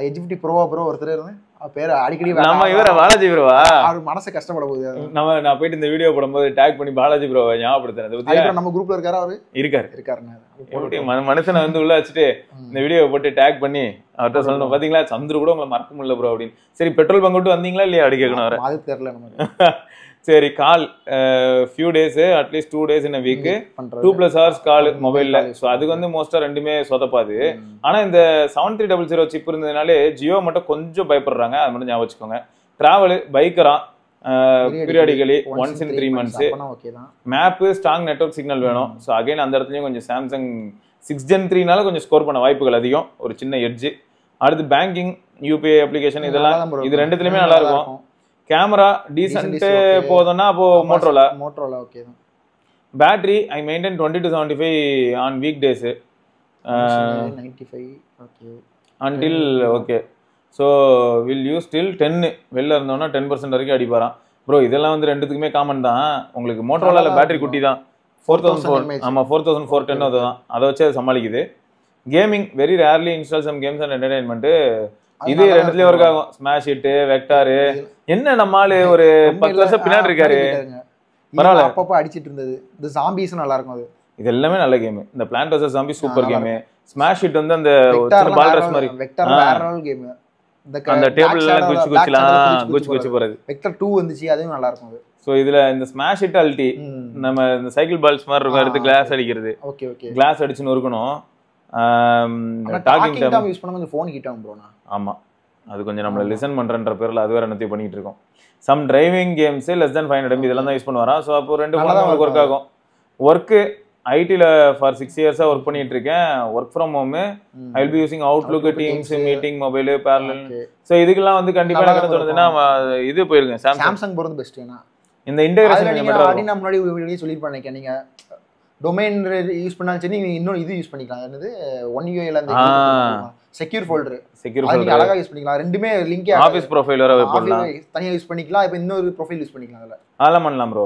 Edge50 ப்ரோவா ப்ரோ ஒருத்தர் இருந்து பேர் அடிக்கடி நம்ம இவர பாலாஜி ப்ரோவா, அவர் மனசு கஷ்டப்பட போகுது. நான் போயிட்டு இந்த வீடியோ போடும்போது டேக் பண்ணி பாலாஜி ப்ரோவை ஞாபகப்படுத்துறேன். நம்ம குரூப்ல இருக்காரு, அவரு இருக்காரு. மனுஷனை வந்து உள்ள வச்சுட்டு இந்த வீடியோ போட்டு டேக் பண்ணி அவர்கிட்ட சொல்லணும், பாத்தீங்களா சந்துரு கூட உங்களை மறக்க முடியல ப்ரோ அப்படின்னு. சரி, பெட்ரோல் பங்க் விட்டு வந்தீங்களா இல்லையா அப்படி கேட்கணும் அவரை. அது தெரியல நமக்கு. சரி, call few days at least 2 days in a week 2+ hours call மொபைல்ல. ஸோ அதுக்கு வந்து மோஸ்டா ரெண்டுமே சொதப்பாது. ஆனா இந்த 7300 சிப் இருந்ததுனாலே ஜியோ மட்டும் கொஞ்சம் பயப்படுறாங்க, அது மட்டும் ஞாபகம் வச்சுக்கோங்க. டிராவல் பைக்கரா periodically once in 3 months. Map strong network signal வேணும். ஸோ அகைன் அந்த இடத்துலயும் கொஞ்சம் சாம்சங் 6 Gen 3னால கொஞ்சம் ஸ்கோர் பண்ண வாய்ப்புகள் அதிகம், ஒரு சின்ன எட்ஜ். அடுத்து பேங்கிங், UPI அப்ளிகேஷன், இதெல்லாம் இது ரெண்டுத்துலயுமே நல்லா இருக்கும். கேமரா டீசன்ட் போதும்னா அப்போ மோட்டோரோலா ஓகே தான். Battery I maintain 20 to 75 on week days, 95 okay until okay. So will use till 10. வெளில இருந்தோம்னா 10% வரைக்கும் அடிப்பாராம் ப்ரோ. இதெல்லாம் வந்து ரெண்டுத்துக்குமே காமன் தான். உங்களுக்கு மோட்டோரோலால பேட்டரி குட்டி தான், 4004. ஆமா, 4410 அதுதான், அதை வச்சு அது சமாளிக்குது. Gaming very rarely install some games and entertainment. இது ரெண்டுலயும் ஒர்க் ஆகும். Smash hit, vector. என்ன நம்மால ஒரு 10 வருஷம் பின்னாடி இருக்காரு, பரவாயில்ல. அப்பப்போ அடிச்சிட்டு இருந்தது. இந்த ஜாம்பிஸ் நல்லா இருக்கும். அது இது எல்லாமே நல்ல கேம். இந்த plant vs zombie super game. Smash hit வந்து அந்த பால் ரஷ் மாதிரி வெக்டார் வேற லெவல் கேம். அந்த டேபிள் எல்லாம் குச்சி போறது. வெக்டார் 2 வந்துச்சு, அதுவும் நல்லா இருக்கும். சோ இதுல இந்த ஸ்மாஷ் ஹிட் அல்டி நம்ம இந்த சைக்கிள் பால்ஸ் மாதிரி இருக்கும், எடுத்து கிளாஸ் அடிக்கிறது. ஓகே ஓகே, கிளாஸ் அடிச்சு நொறுக்கணும். டாக்கிங் டைம் யூஸ் பண்ணா கொஞ்சம் ஃபோன் ஹீட் ஆகும் ப்ரோ. ஆமா, அது கொஞ்சம் நம்மள லிசன் பண்றன்ற பேர்ல அது வேற என்னத்தையும் பண்ணிட்டு இருக்கோம். Some driving games less than 500 MB இதெல்லாம் தான் யூஸ் பண்ணுவாரா. ஸோ அப்போ 2 ஃபோன் ஒர்க் ஆகும். ஒர்க்கு ஐடில ஃபார் 6 years ஒர்க் பண்ணிட்டு இருக்கேன். Work from home. I will be using Outlook, teams, meeting, mobile, parallel. So இதுக்கெல்லாம் வந்து கண்டிப்பா எனக்கு தோணுதுன்னா இது போயிருங்க, சாம்சங் போறது பெஸ்ட். ஏன்னா இந்த இன்டகிரேஷன் நீங்க முன்னாடி சொல்லிருப்பேன், நீங்க டொமைன் யூஸ் பண்ணாலும் சரி, நீங்க இன்னொரு இது யூஸ் பண்ணிக்கலாம். என்னது ஒன் யூஐல அந்த செக்யூர் ஃபோல்டர், நீங்க அழகா யூஸ் பண்ணிக்கலாம். ரெண்டுமே லிங்க் ஆபீஸ் ப்ரொஃபைல் வர போடலாம், தனியா யூஸ் பண்ணிக்கலாம். இப்போ இன்னொரு ப்ரொஃபைல் யூஸ் பண்ணிக்கலாம். அதெல்லாம் பண்ணலாம் bro.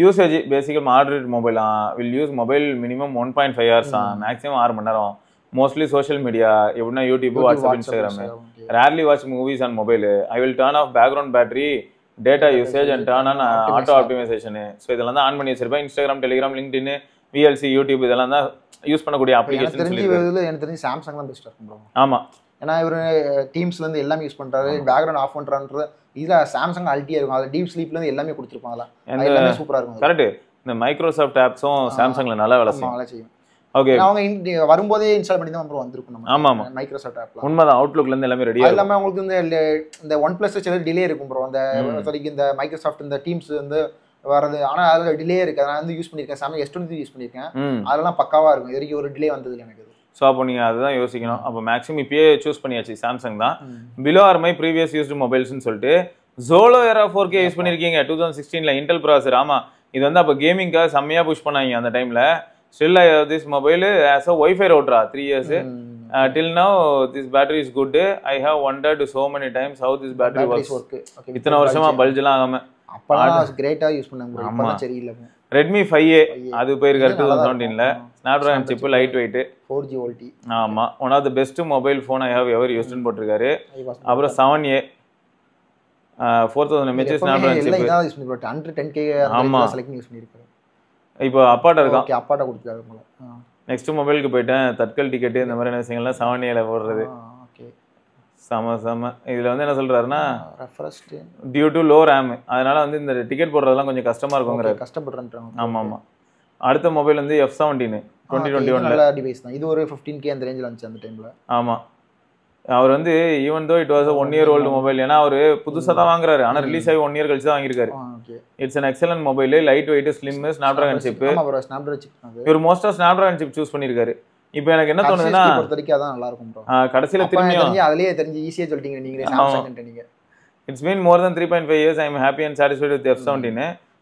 Usage basically moderate mobile will use mobile minimum 1.5 hours maximum 6 மணி நேரம். மோஸ்ட்லி சோஷியல் மீடியா எப்படின்னா YouTube, WhatsApp, Instagram. Rarely watch movies and mobile. I will turn off background battery, data usage and turn on auto optimization. So இதெல்லாம் தான் on பண்ணி வச்சிருப்பேன். Instagram, Telegram, LinkedIn, VLC, YouTube இதெல்லாம் தான் use பண்ணக்கூடிய application. எனக்கு தெரிஞ்சு சாம்சங் தான் பெஸ்ட்டாக இருக்கும் ப்ரோ. ஆமா, ஏன்னா இவர் டீம்ஸ்ல இருந்து எல்லாமே யூஸ் பண்றாரு, பேக்ரவுண்ட் ஆஃப் பண்றான்றது. இதுல சாம்சங் அல்டியா இருக்கும். அது டீப் ஸ்லீப்ல இருந்து எல்லாமே கொடுத்துருப்பாங்க. எல்லாமே சூப்பரா இருக்கும். கரெக்ட். இந்த மைக்ரோசாஃப்ட் ஆப்ஸும் சாம்சங்ல நல்லா வேலை செய்யும். ஓகே, அவங்க வரும்போதே இன்ஸ்டால் பண்ணி தான் ப்ரோ வந்திருக்கும் நம்ம. ஆமா ஆமா, மைக்ரோசாஃப்ட் ஆப்ல உண்மைதான். அவுட்லுக்ல இருந்து எல்லாமே ரெடியா எல்லாமே உங்களுக்கு இந்த OnePlus சில டிலே இருக்கும் ப்ரோ. அந்த இந்த மைக்ரோசாஃப்ட் இந்த டீம்ஸ் வந்து வரது, ஆனா அதுல டிலே இருக்கு. நான் வந்து யூஸ் பண்ணிருக்கேன், சாம்சங் S23 யூஸ் பண்ணிருக்கேன். அதெல்லாம் பக்காவா இருக்கும். இது வரைக்கும் ஒரு டிலே வந்தது எனக்கு. ஸோ அப்போ நீங்கள் அதுதான் யோசிக்கணும். அப்போ மேக்ஸிமம் இப்பயே சூஸ் பண்ணியாச்சு சாம்சங் தான். Below are my previous used மொபைல்ஸ்னு சொல்லிட்டு ஜோலோ எரா 4K யூஸ் பண்ணியிருக்கீங்க 2016 இன்டெல் ப்ராசர். ஆமாம், இது வந்து அப்போ கேமிங்காக செம்மையாக புஷ் பண்ணாங்க அந்த டைமில். Still I have this mobile as a wifi ரவுட்டரா 3 years. Till now this battery is good. I have wondered so many times how this battery works. இத்தனை வருஷமா பல்ஜ்லாம் ஆகாம அப்பலாம் கிரேட்டா யூஸ் பண்ணாங்க. இப்பலாம் சரியில்லை. Redmi 5A அது போயிருக்காரு 2017ல. Snapdragon chip, light weight, 4G VoLTE. ஆமா, one of the best mobile phone I have ever used ன்னு போட்டுருக்காரு. அப்புறம் 7A 4000 mAh Snapdragon chip. எல்லாம் இதான் யூஸ் பண்ணிருக்காரு. under 10K அந்த செலக்ட் யூஸ் பண்ணிருக்காரு. இப்போ அப்பாட்ட இருக்கான். ஓகே, அப்பாட்ட கொடுத்தாரு போல. நெக்ஸ்ட் மொபைலுக்கு போயிட்டேன். தட்கல் டிக்கெட் இந்த மாதிரி விஷயங்கள்லாம் 7Aல போடுறது. ஓகே, செம. இதுல வந்து என்ன சொல்றாருன்னா refreshed due to low RAM, அதனால வந்து இந்த டிக்கெட் போடுறதெல்லாம் கொஞ்சம் கஷ்டமா இருக்குங்கிறாரு. கஷ்டப்படுறேன்றாங்க. ஆமா. அடுத்த மொபைல் வந்து F17 2021 நல்ல டிவைஸ் தான். இது ஒரு 15K அந்த ரேஞ்சில வந்துச்சு அந்த டைம்ல. ஆமா, அவர் வந்து even though it was a 1 year old mobile, ஏன்னா அவரு புதுசா தான் வாங்குறாரு, ஆனா ரிலீஸ் ஆகி 1 year கழிச்சு தான் வாங்கியிருக்காரு. It's an excellent mobile, light weight, slim, Snapdragon chip. ஆமா bro, Snapdragon chip அது. இவர் மோஸ்டா Snapdragon chip சூஸ் பண்ணிருக்காரு. இப்போ எனக்கு என்ன தோணுதுன்னா பொறுத்தவரைக்கும் அதான் நல்லா இருக்கும் bro. கடைசில திரும்பியும் அதுலயே தெரிஞ்சு ஈஸியா சொல்லிட்டீங்க நீங்களே Samsung ன்ட்டீங்க. It's been more than 3.5 years. I am happy and satisfied with the F17.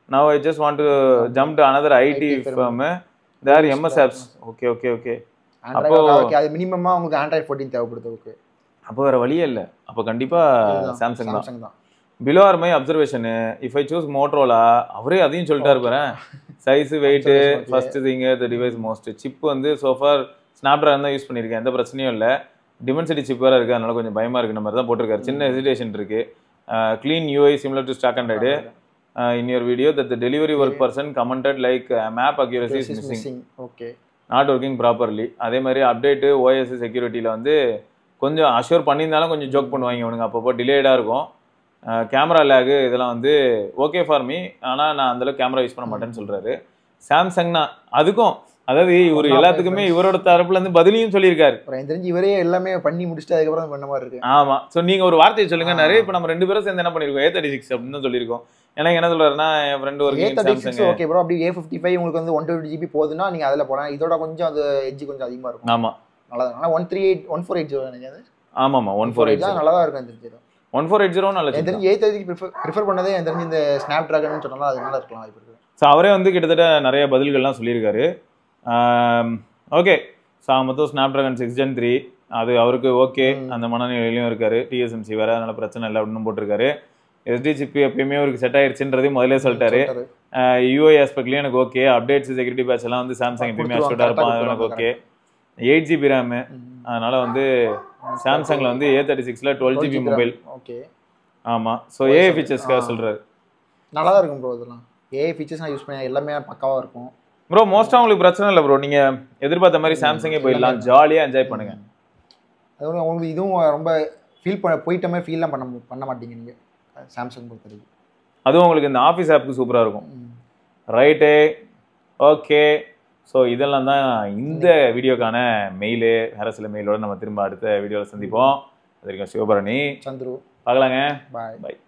Now I just want to jump to another IT firm. There are MS apps. Okay. அப்போ அது மினிமமா உங்களுக்கு Android 14 தேவைப்படுது. ஓகே, அப்போ வேற வழியே இல்லை. அப்போ கண்டிப்பா சாம்சங் தான். Below are my observation, if I choose Motorola, அவரே அதையும் சொல்லிட்டாரு பாரு. Size, weight, first thing the device most. Chip வந்து சோஃபார் ஸ்னாப்டிராகன் தான் யூஸ் பண்ணியிருக்கேன், எந்த பிரச்சனையும் இல்லை. டிமென்சிட்டி சிப் வேற இருக்கு, அதனால கொஞ்சம் பயமா இருக்கு. மாதிரி தான் போட்டிருக்காரு, சின்ன ஹெசிடேஷன் இருக்கு. Clean UI similar to stock Android. In your video that the delivery work person commented like map accuracy is missing. Okay, not working properly. அதே மாதிரி அப்டேட் OS செக்யூரிட்டியில் வந்து கொஞ்சம் அஷ்யூர் பண்ணியிருந்தாலும் கொஞ்சம் ஜோக் பண்ணுவாங்க இவனுங்க, அப்பப்போ டிலேடாக இருக்கும். கேமரா லேகு இதெல்லாம் வந்து ஓகே ஃபார் மீ, ஆனால் நான் அந்தளவுக்கு கேமரா யூஸ் பண்ண மாட்டேன்னு சொல்கிறாரு. சாம்சங்னா அதுக்கும், அதாவது இவர் எல்லாத்துக்குமே இவரோட தரப்புல இருந்து பதிலையும் சொல்லியிருக்காரு. எனக்கு தெரிஞ்சு இவரே எல்லாமே பண்ணி முடிச்சுட்டு அதுக்கப்புறம் பண்ண மாதிரி இருக்கு. ஆமா, ஸோ நீங்க ஒரு வார்த்தையை சொல்லுங்க. நிறைய இப்போ நம்ம 2 பேரும் சேர்ந்து என்ன பண்ணிருக்கோம், A36 அப்படின்னு தான் சொல்லியிருக்கோம். எனக்கு என்ன சொல்றாருன்னா, என் ஃப்ரெண்ட் ஒரு A36 ஓகே ப்ரோ, அப்படி A55 உங்களுக்கு வந்து 128GB போகுதுன்னா நீங்க அதுல போலாம். இதோட கொஞ்சம் அது எட்ஜ் கொஞ்சம் அதிகமா இருக்கும். ஆமா, நல்லா. ஆனா 148 நினைக்காது. ஆமாமா, 148 நல்லா தான் இருக்கும். தெரிஞ்சது 1480 நல்ல. எனக்கு தெரிஞ்சு A30 ப்ரிஃபர் பண்ணதே எனக்கு தெரிஞ்சு இந்த ஸ்னாப்டிராகன் சொன்னாலும் அது நல்லா இருக்கலாம். இப்போ ஸோ அவரே வந்து கிட்டத்தட்ட நிறைய பதில்கள்லாம் சொல்லியிருக்காரு. ஓகே, ஸோ மொத்தம் Snapdragon 6 Gen 3 அது அவருக்கு ஓகே, அந்த மனநிலையிலையும் இருக்காரு. TSMC வேற, அதனால பிரச்சனை இல்லை அப்படின்னு போட்டிருக்காரு. SD சிப் எப்பயுமே அவருக்கு செட் ஆயிடுச்சுன்றதையும் முதலே சொல்லிட்டாரு. UI ஆஸ்பெக்ட்லேயும் எனக்கு ஓகே. அப்டேட்ஸ், செக்யூரிட்டி பேட்ச் எல்லாம் வந்து சாம்சங் எப்பயுமே அஷ்யூர்டாக இருப்பான், அது எனக்கு ஓகே. 8GB RAM, அதனால வந்து சாம்சங்ல வந்து A36ல 12GB மொபைல். ஓகே, ஆமா. ஸோ AI ஃபீச்சர்ஸ்க்காக சொல்றாரு. நல்லா தான் இருக்கும் ப்ரோ. இதெல்லாம் AI ஃபீச்சர்ஸ் நான் யூஸ் பண்ணேன், எல்லாமே பக்காவா இருக்கும் ப்ரோ. மோஸ்டா உங்களுக்கு பிரச்சனை இல்லை ப்ரோ, நீங்க எதிர்பார்த்த மாதிரி சாம்சங்கே போயிடலாம், ஜாலியா என்ஜாய் பண்ணுங்க. அது உங்களுக்கு இதுவும் ரொம்ப ஃபீல் போயிட்ட மாதிரி ஃபீல்லாம் பண்ண மாட்டீங்க நீங்க சாம்சங் பொறுத்தவரைக்கும். அதுவும் உங்களுக்கு இந்த ஆஃபீஸ் ஆப்புக்கு சூப்பராக இருக்கும். Right, okay. ஸோ இதெல்லாம் தான் இந்த வீடியோக்கான மெயிலு. வேறு சில மெயிலோடு நம்ம திரும்ப அடுத்த வீடியோவில் சந்திப்போம். அது வரைக்கும் சிவபரணி, சந்துரு, பார்க்கலாங்க. பாய். பாய்.